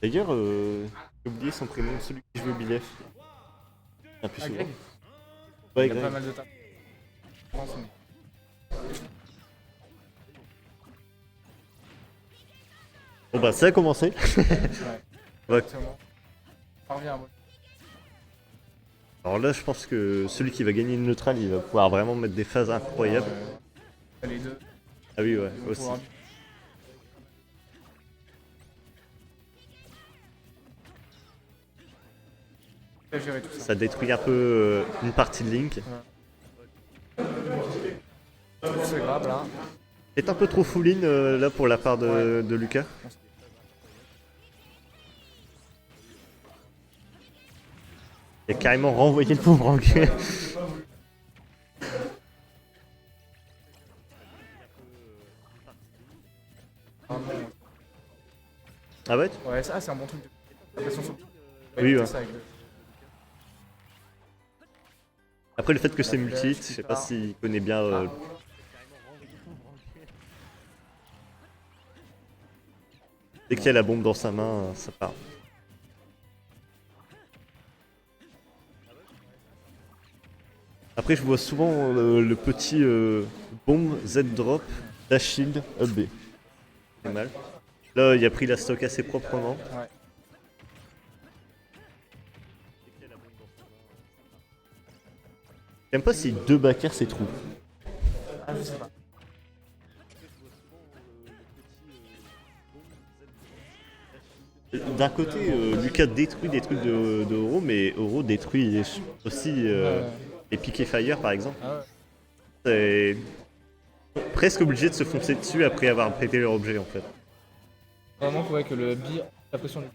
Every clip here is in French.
D'ailleurs, j'ai oublié son prénom, celui qui joue au billet. Un plus souvent. Greg. Ouais, Il y a Greg. pas mal de temps. Je pense, mais- Bon bah ça a commencé. Ouais. Ouais. Exactement. On revient à moi. Alors là, je pense que celui qui va gagner le neutral, il va pouvoir vraiment mettre des phases incroyables. Les deux. Ah oui, ouais, Ils vont aussi. pouvoir- Bien gérer tout ça. Ça détruit un peu une partie de Link. C'est grave là. C'est un peu trop full-in là pour la part de Lucas. Il a carrément renvoyé le boomerang. Ah ouais? Ouais, ça c'est un bon truc. La pression sur- Oui, c'est ouais. ça, avec le- Après le fait que c'est multi, je sais pas s'il connaît bien. Dès qu'il y a la bombe dans sa main, ça part. Après je vois souvent le petit bombe Z-drop, dash shield, up B. C'est mal. Là il a pris la stock assez proprement. Ouais. J'aime pas si deux backers c'est trou. Ah, je sais pas. D'un côté, Lucas détruit des trucs de Euro, mais Euro détruit aussi les piquets Fire par exemple. Ah ouais. C'est presque obligé de se foncer dessus après avoir pété leur objet en fait. Vraiment que, ouais, que le bi, la pression du.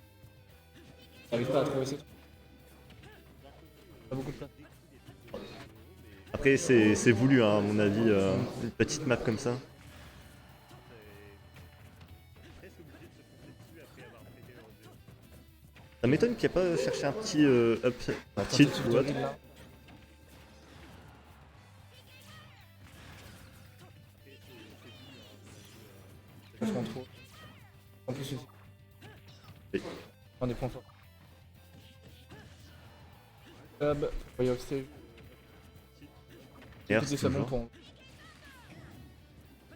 T'arrives pas à trouver ses trucs. Pas beaucoup de place. Après c'est voulu hein, à mon avis, une petite map comme ça. Ça m'étonne qu'il n'y ait pas cherché un petit up tilt ou autre. Là. Vachement trop. En plus, Oui. un des points forts. Club, Way of Stage. Merde, C'était ça bon toujours. point.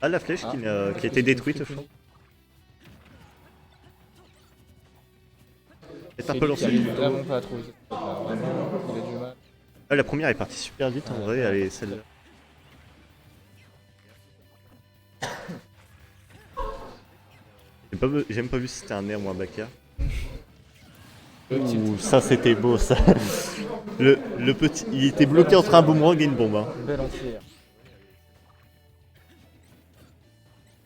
Ah la flèche qui a été détruite au fond. C'est un peu Il lancé. arrive vraiment pas à trouver cette spot là. Vraiment, il a du mal. Ah, la première est partie super vite en vrai, allez celle-là. J'ai même pas vu si c'était un air ou un backer. Le petit Ouh, ça c'était beau ça. Le petit, il était bloqué entre un boomerang et une bombe. Hein. belle entière.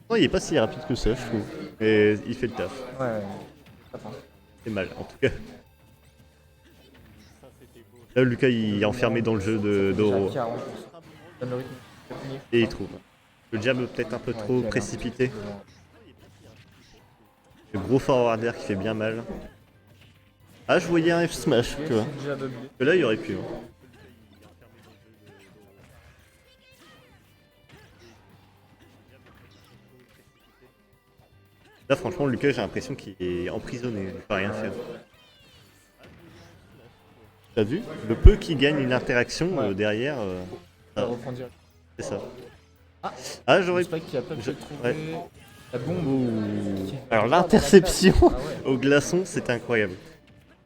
Non, il est pas si rapide que ça, je trouve. Et il fait le taf. Ouais, ça part. C'est mal, en tout cas. Là, Lucas, il est enfermé dans le jeu d'Oro. Déjà 40%. Donne le rythme. Et il trouve. Le jab peut-être un peu trop précipité. Le gros forward air qui fait bien mal. Ah, je voyais un F smash, tu vois. Déjà doublé. Que là, il aurait pu. Hein. Là, franchement, Lucas, j'ai l'impression qu'il est emprisonné. Il peut rien faire. T'as vu? Le peu qui gagne une interaction Ouais. derrière, Ça reprend direct. c'est ça. Ah. Ah, j'aurais. Je sais pas qu'il a pas pu je- trouver ouais. la bombe. Ouh. Alors, l'interception Ah ouais. au glaçon, c'est incroyable.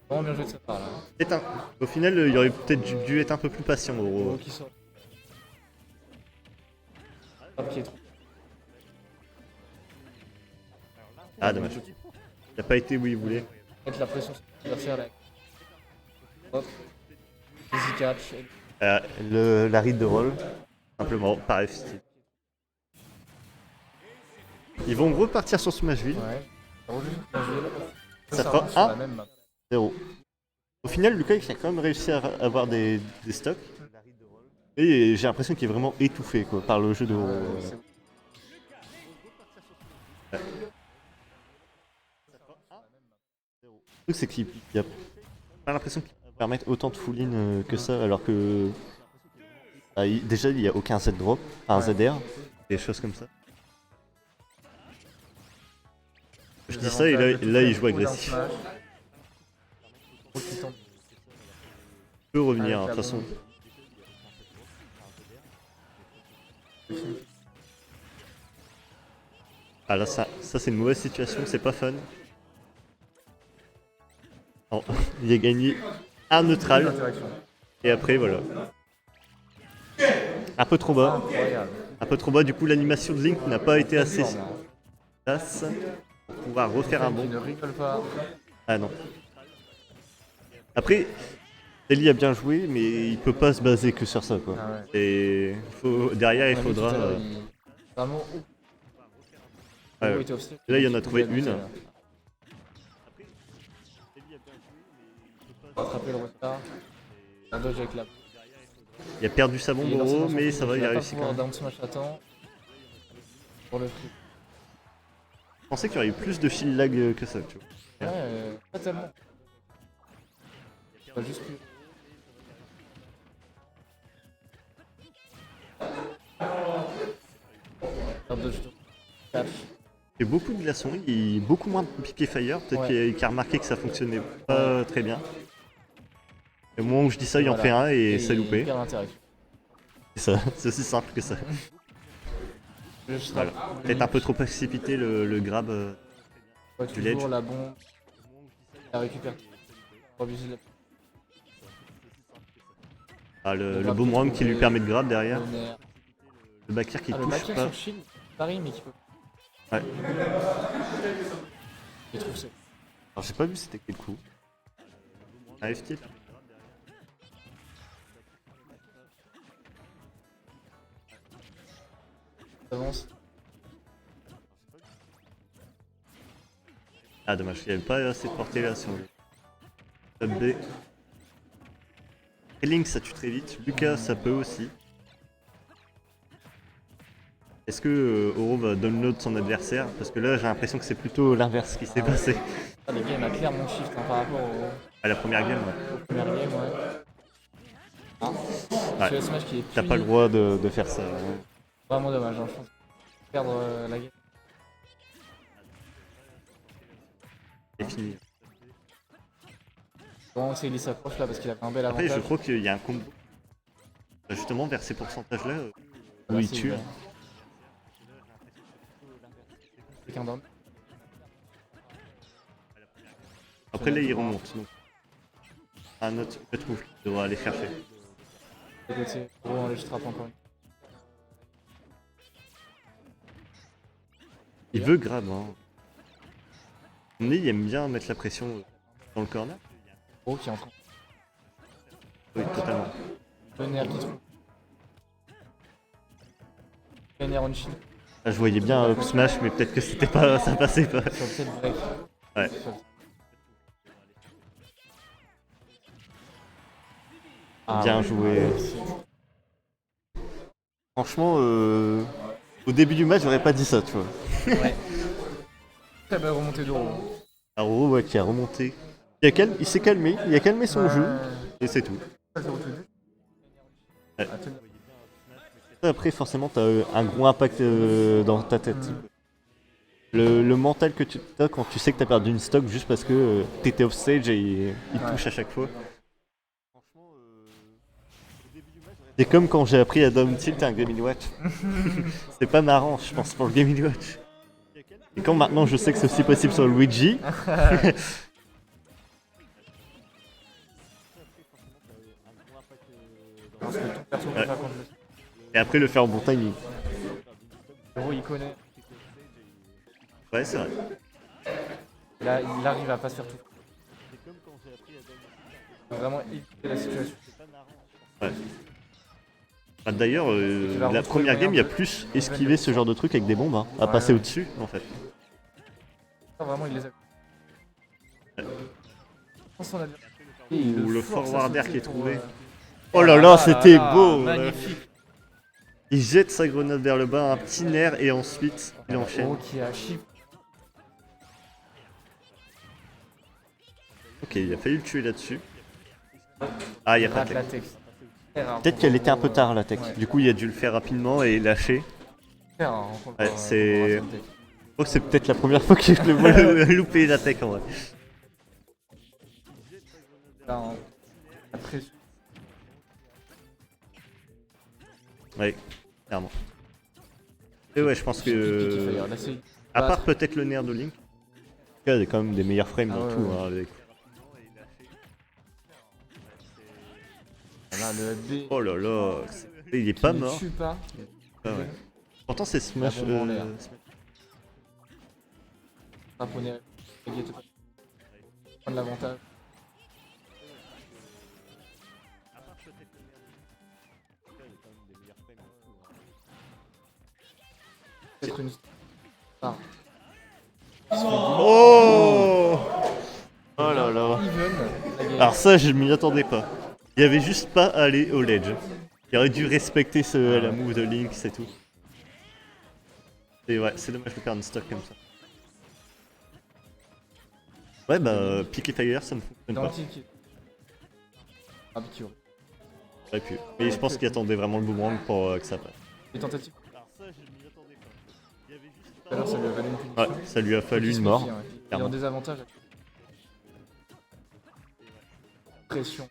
Vraiment bien joué de sa part là. C'est un... Au final, il aurait peut-être dû être un peu plus patient. Euro qui sort. Hop, qui est trop. Ah, dommage. Il n'a pas été où il voulait. Mettre la pression sur l'adversaire là. Hop. Easy catch. La read de roll, simplement, par F-Style. Ils vont repartir sur Smashville. Ouais. Rejoue Smashville. Ça Ça fera rentre sur un. la même map. 0. Au final, Lucas il a quand même réussi à avoir des stocks. Et j'ai l'impression qu'il est vraiment étouffé quoi, par le jeu de. C'est- Le truc, c'est qu'il n'y a pas l'impression qu'il peut permettre autant de full-in que ça, alors que. Déjà, il n'y a aucun Z-drop, un Ouais. ZR, des choses comme ça. Je dis ça et là il joue agressif. Il peut revenir, de toute façon. Ah là, ça c'est une mauvaise situation, c'est pas fun. Oh, il a gagné un neutral. Et après, voilà. Un peu trop bas. Incroyable. Un peu trop bas, du coup l'animation de Link n'a pas été assez efficace pour pouvoir refaire un Il bon. ne rigole pas. Ah non. Après, Telly a bien joué, mais il peut pas se baser que sur ça, quoi. Ah ouais. Et derrière, il On a vu faudra. tout à l'heure, Vraiment, Ouais, ouais. était offside. Là, il y en a trouvé une. Rattraper le retard. Un dodge avec la. Il a perdu sa bombe euro, mais ça va, il a réussi quand même. Down smash à temps. Pour le free. Je pensais qu'il y aurait eu plus de shield lag que ça, tu vois. Ouais, pas tellement. Pas juste plus. Un dodge de catch. Il y a beaucoup de glaçons, il y a beaucoup moins de piqué fire, peut-être Ouais. qu'il a remarqué que ça fonctionnait pas très bien. Et au moment où je dis ça, il en fait un et c'est loupé. Il perd l'interaction. C'est aussi simple que ça. Voilà. Peut-être un peu trop précipité le grab. Ouais, du ledge. toujours la bombe. La récupère. Pas abuser de la. Ah, le boomerang qui lui permet de grab derrière. Le nerf. Le back air qui Ah, le touche back air pas. sur shield, pareil, mais qui peut. Ouais. Je trouve ça. Alors j'ai pas vu c'était quel coup. Un F-tip. Avance. Ah dommage, il n'y avait pas assez de portée là sur le top B. Et Link ça tue très vite, Lucas ça peut aussi. Est-ce que Oro va download son adversaire? Parce que là j'ai l'impression que c'est plutôt l'inverse qui s'est passé. Ah, les games a clairement shift par rapport À la première game, ouais. au premier game, ouais. Ah, Ouais. sur le smash qui est T'as pas le droit de faire ça. Vraiment dommage, hein, je pense. Perdre la game. C'est fini. Bon, c'est il s'approche là parce qu'il a un bel Après avantage. je crois qu'il y a un combo. Justement vers ces pourcentages là où Ouais, il c'est tue. ouvert. Quelqu'un dorme. Après là il remonte. Donc. Un autre move qu'il devra aller chercher. De côté, gros, on le trappe encore une. Il veut grab hein. Mais il aime bien mettre la pression dans le corner. Gros qui est en train. Oui, totalement. Le nerf qui trouve. Le nerf on shield. Là, je voyais bien up smash, mais peut-être que c'était pas, ça passait pas. Sur le tête break. Ouais. Bien joué. Franchement, au début du match, j'aurais pas dit ça, tu vois. Ouais. Très belle remontée d'euro. Aro, ouais, qui a remonté. Il s'est calmé, il a calmé son jeu, et c'est tout. Ouais. Après, forcément, t'as un gros impact dans ta tête. Le mental que tu as quand tu sais que t'as perdu une stock juste parce que t'étais off stage et il touche à chaque fois. C'est comme quand j'ai appris à down tilt un Gaming Watch. C'est pas marrant, je pense, pour le Gaming Watch. Et quand maintenant je sais que c'est aussi possible sur le Luigi. Ouais. Et après le faire en bon timing. Gros il connaît. Ouais, c'est vrai. Là, il arrive à pas se faire tout. Vraiment éviter la situation. Ouais. Bah, d'ailleurs, la retrouver première le game, il y a moyen plus esquivé ce genre de truc avec des bombes, hein, à Ouais. passer au-dessus en fait. Vraiment, il les a. Ouh, le forward air qui est trouvé. Oh Oh là là, c'était beau! Magnifique. Il jette sa grenade vers le bas, un petit nerf et ensuite il enchaîne. Gros qui a shift. Ok, il a failli le tuer là-dessus. Ah, il y a pas Rate de la tech. texte. Peut-être qu'elle était un peu tard la tech. Ouais. Du coup, il a dû le faire rapidement et lâcher. Ouais, c'est crois que c'est peut-être la première fois que je le vois louper une attaque en vrai. Là, hein, la pression. Ouais, clairement. Et ouais, je pense que. Là, c'est... À part peut-être le nerf de Link, il y a quand même des meilleurs frames Ah dans ouais, tout. ouais. Hein, avec... Là, le B. Oh là là, il est pas ne mort. tue pas. Ah ouais. Pourtant, c'est Smash. La bombe en l'air. Japonais. Prendre l'avantage. Peut-être une. Ah. Oh! Oh là là. Even. Alors ça, je m'y attendais pas. Il y avait juste pas à aller au ledge. Il aurait dû respecter la move de Link, c'est tout. Et ouais, c'est dommage de perdre une stock comme ça. Ouais, bah, Picky Fire, ça ne fonctionne pas. Identique. Ah, Bikyo. J'aurais pu. Mais je pense qu'il attendait vraiment le boomerang pour que ça passe. Les tentatives. Alors ça, je m'y attendais pas. Il y avait juste Tout à l'heure, ça lui a valu une punition. Ouais, ça lui a fallu Petit une mort. Smithy, hein. Il est en clairement. désavantage. Pression.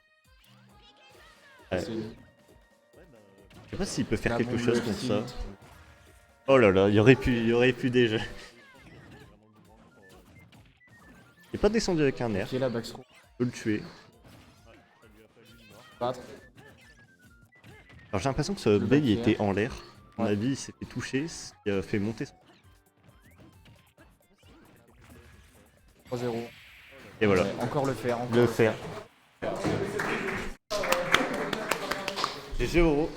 Ouais. C'est- Je sais pas s'il peut faire La quelque bombe chose de contre tilt. ça. Oh là là, il aurait pu déjà. Il est pas descendu avec un nerf, Qui est là, backstrom. peut le tuer. Battre. Alors j'ai l'impression que ce B il back était en l'air. À mon Ouais. avis, il s'est fait toucher, ce qui a fait monter son... 3-0. Et voilà. Ouais, encore le faire. Encore Le faire. GG Oro.